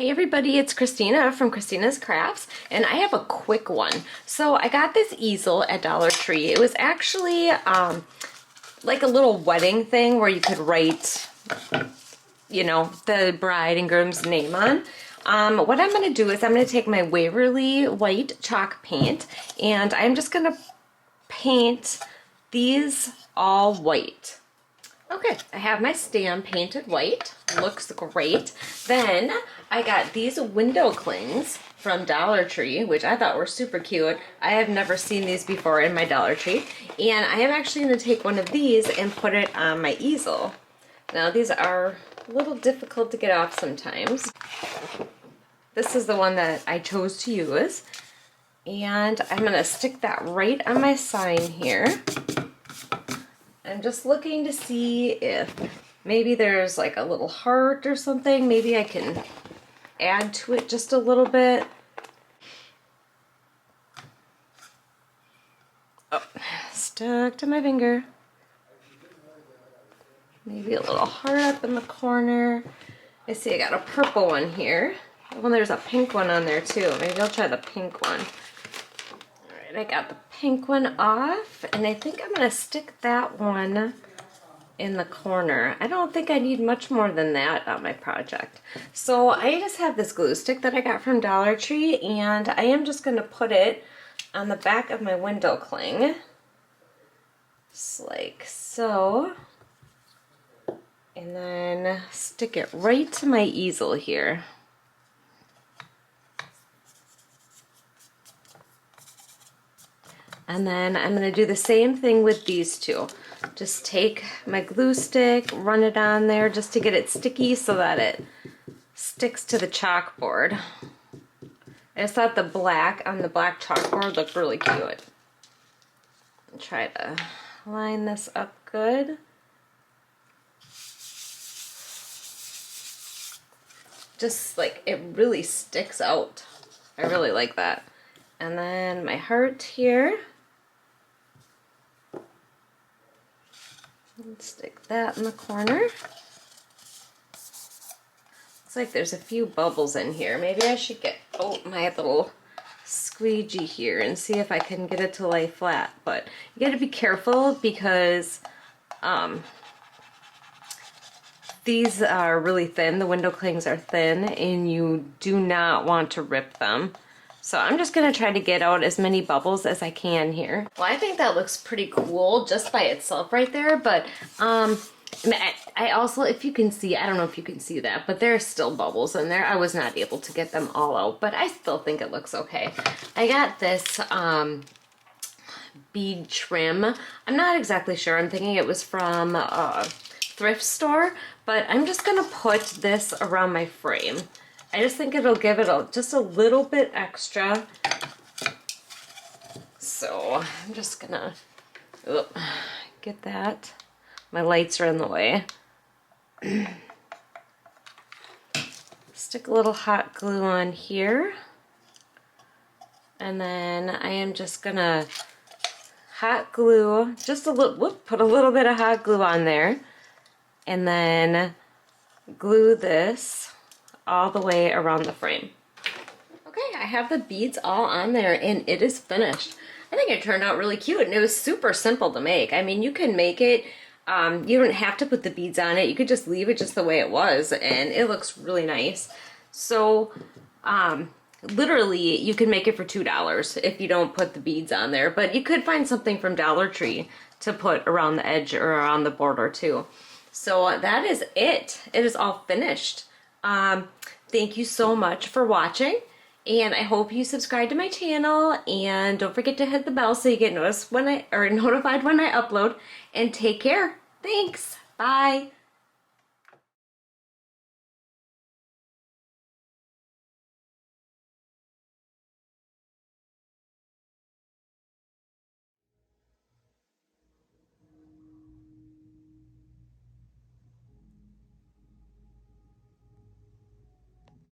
Hey everybody, it's Christina from Christina's Crafts, and I have a quick one. So I got this easel at Dollar Tree. It was actually like a little wedding thing where you could write, you know, the bride and groom's name on. What I'm going to do is I'm going to take my Waverly white chalk paint, and I'm just going to paint these all white. Okay, I have my stand painted white. Looks great. Then I got these window clings from Dollar Tree, which I thought were super cute. I have never seen these before in my Dollar Tree. And I am actually going to take one of these and put it on my easel. Now these are a little difficult to get off sometimes. This is the one that I chose to use. And I'm going to stick that right on my sign here. I'm just looking to see if maybe there's like a little heart or something. Maybe I can add to it just a little bit. Oh, stuck to my finger. Maybe a little heart up in the corner. I see I got a purple one here. Well, there's a pink one on there too. Maybe I'll try the pink one. I got the pink one off, and I think I'm going to stick that one in the corner. I don't think I need much more than that on my project. So I just have this glue stick that I got from Dollar Tree, and I am just going to put it on the back of my window cling. Just like so. And then stick it right to my easel here. And then I'm going to do the same thing with these two. Just take my glue stick, run it on there just to get it sticky so that it sticks to the chalkboard. I just thought the black on the black chalkboard looked really cute. I'll try to line this up good. Just like it really sticks out. I really like that. And then my heart here. Let's stick that in the corner. Looks like there's a few bubbles in here. Maybe I should get my little squeegee here and see if I can get it to lay flat. But you gotta be careful because these are really thin. The window clings are thin, and you do not want to rip them. So I'm just going to try to get out as many bubbles as I can here. Well, I think that looks pretty cool just by itself right there, but I also, if you can see, I don't know if you can see that, but there's still bubbles in there. I was not able to get them all out, but I still think it looks okay. I got this bead trim. I'm not exactly sure. I'm thinking it was from a thrift store, but I'm just going to put this around my frame. I just think it'll give it just a little bit extra. So I'm just gonna get that. My lights are in the way. Stick a little hot glue on here. And then I am just gonna hot glue, just a little, put a little bit of hot glue on there. And then glue this all the way around the frame. Okay, I have the beads all on there and it is finished. I think it turned out really cute, and it was super simple to make. I mean, you can make it, you don't have to put the beads on it. You could just leave it just the way it was, and it looks really nice. So, literally, you can make it for $2 if you don't put the beads on there, but you could find something from Dollar Tree to put around the edge or around the border too. So that is it. It is all finished. Thank you so much for watching, and I hope you subscribe to my channel, and don't forget to hit the bell so you get notified when I upload, and take care. Thanks. Bye.